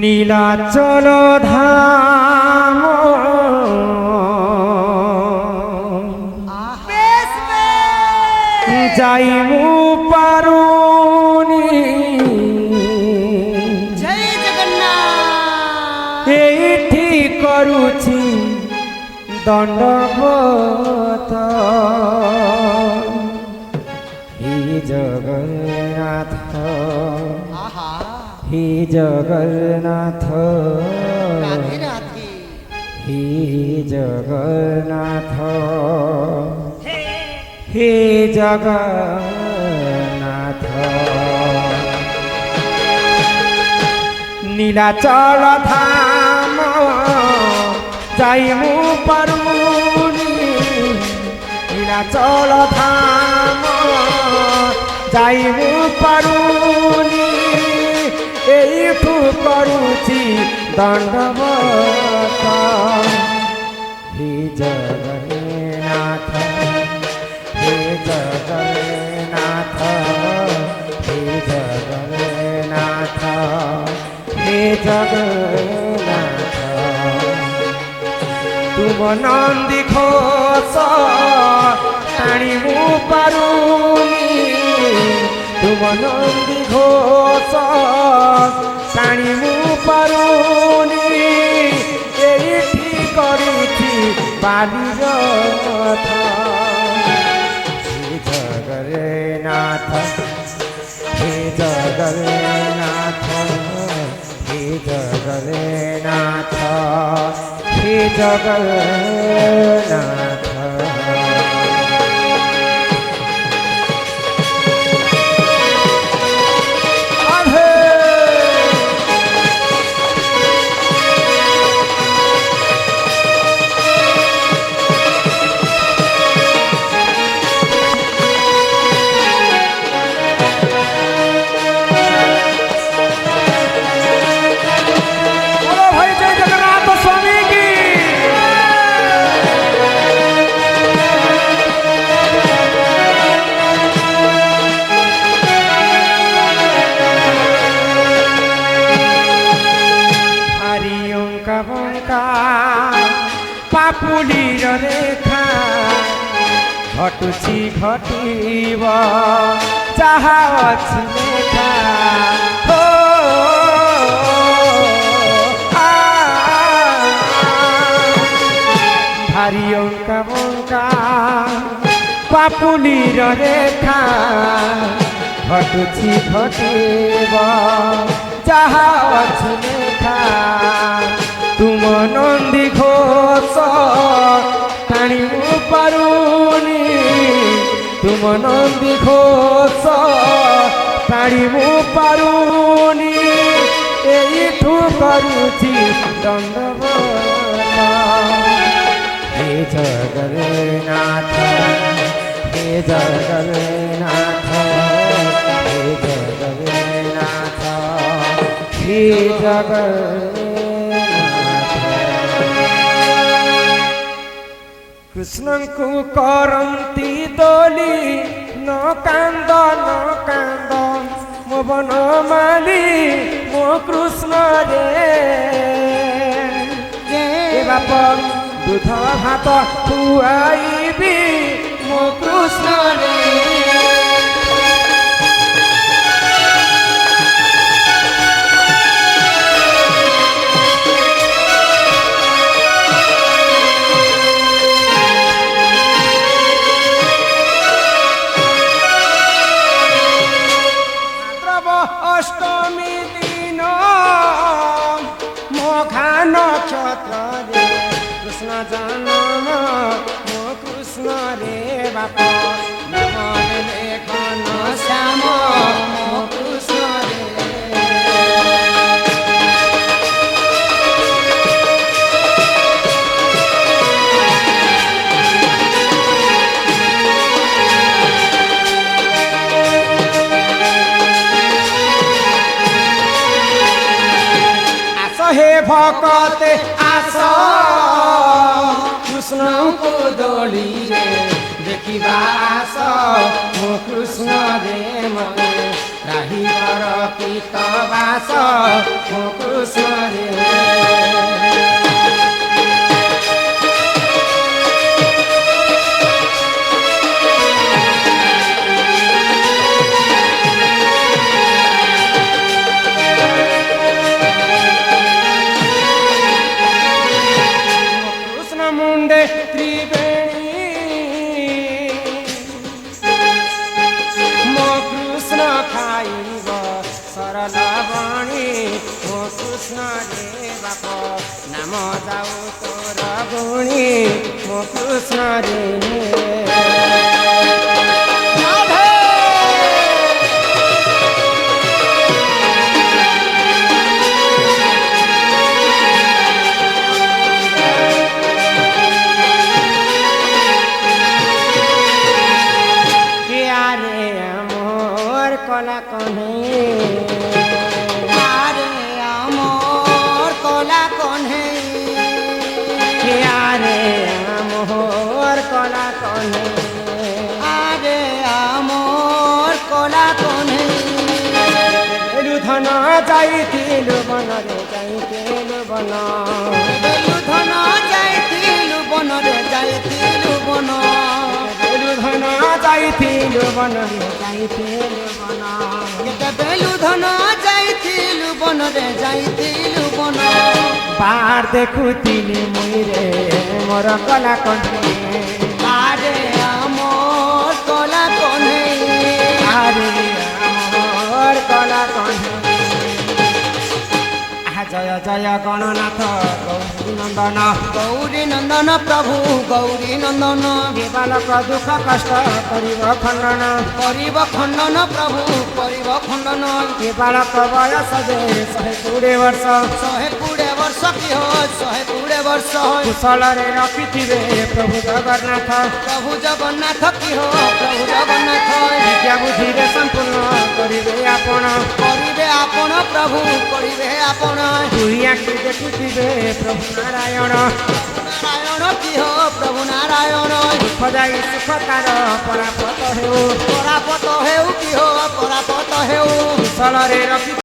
নীলাচল ধাম যাইমু পারুনি জয় জগন্নাথ এইটি করুছি দণ্ডবত হে জগন্নাথ হে জগন্নাথ রাধে রাধে হে জগন্নাথ হে জগন্নাথ নীলাচল ধাম যাইমু পারুনি নীলাচল ধাম যাইমু পারুনি এইঠু করুছি দণ্ডবত হে জগন্নাথ হে জগন্নাথ হে জগন্নাথ হে জগন্নাথ তুম নন্দী ঘোষ টাণিমু পারুনি তুম নন্দী ঘোষ টাণিমু পারুনি এইটি করুছি বালিরথ হে জগন্নাথ হে জগন্নাথ হে জগন্নাথ হে জগন্নাথ পাপুলির রেখা ঘটুছি ঘটিব যাহা ଅଛି লেখা ভারি অঙ্কা বঙ্কা পাপুলির রেখা ঘটুছি ঘটিব যাহা ଅଛି লেখা তুম নন্দী ঘোষ টাণিমু পারুনি তুম নন্দী ঘোষ টাণিমু পারুনি এইঠু করুছি দণ্ডবত হে জগন্নাথ হে জগন্নাথ হে জগন্নাথ হে জগন্নাথ কৃষ্ণଙ୍କୁ କରନ୍ତି ଦୋଳି ନ କାନ୍ଦ ମୋ ବନମାଲି ମୋ କୃଷ୍ଣ ରେ ବାପ ଦୁଧ ଭାତ ଖୁଆଇବି ମୋ କୃଷ୍ଣ ରେ অষ্টমী দিন মঘা নক্ষত্রে কৃষ্ণ জন্ম মো কৃষ্ণ রে বাপ লেখন শ্যাম মো কৃষ্ণ রে हे भकते आस कृष्ण को दोली रे देखिबा आस मो कृष्ण रे मने राही कर पीत बास मो କୃଷ୍ଣରେ କୃଷ୍ଣ ମୁଣ୍ଡେ ତ୍ରିବେଣୀ ମୋ କୃଷ୍ଣ ଖାଇବ ସରଳ ବାଣୀ ମୋ କୃଷ୍ଣରେ ବାପ ନାମ ଯାଉ ତୋର ଗୁଣୀ ମୋ କୃଷ୍ଣରେ কলা কনে আরে আমার কলা কনে আরে মোহর কলা কনে আরে আমার কলা কনে বেলু ধন যাইতিলু বনরে যাইতিলু বন বেলু ধন যাইতিলু বনরে যাইতিলু বন বেলু ধন যাইতিলু বনরে যাইতিলু বন কেতে বেলু ধন যাইতিলু বনরে যাইতিলু বন বার দেখুতিলি মুইরে মোর কলা কনে আরে আমার কলা কনে আরে মোর কলা কনে জয় জয় গণনাথ গৌরী নন্দন গৌরী নন্দন প্রভু গৌরী নন্দন বালক দুঃখ কষ্ট করিব খণ্ডন করিব খণ্ডন প্রভু করিব খণ্ডন এ বালক বয়স যে 120 ବର୍ଷ 120 ବର୍ଷ কি হয় 120 ବର୍ଷ হয় କୁଶଳରେ ରଖିଥିବେ ପ୍ରଭୁ ଜଗନ୍ନାଥ প্রভু জগন্নাথ কি হয় প্রভু জগন্নাଥ ବିଦ୍ୟା ବୁଦ୍ଧିରେ ସମ୍ପୂର୍ଣ୍ଣ କରିବେ ଆପଣ করিবে আপন প্রভু করিবে আপন ଦୁଇ ଆଖି ଦେଖୁଥିବେ ପ୍ରଭୁ ନାରାୟଣ নারায়ণ কি হয় প্রভু নারায়ণ ଦୁଃଖ ଯାଇ ସୁଖ ତାର ପରାପତ ହେଉ পরাপত হেউ কি হয় পরাপত হেউ କୁଶଳରେ ରଖି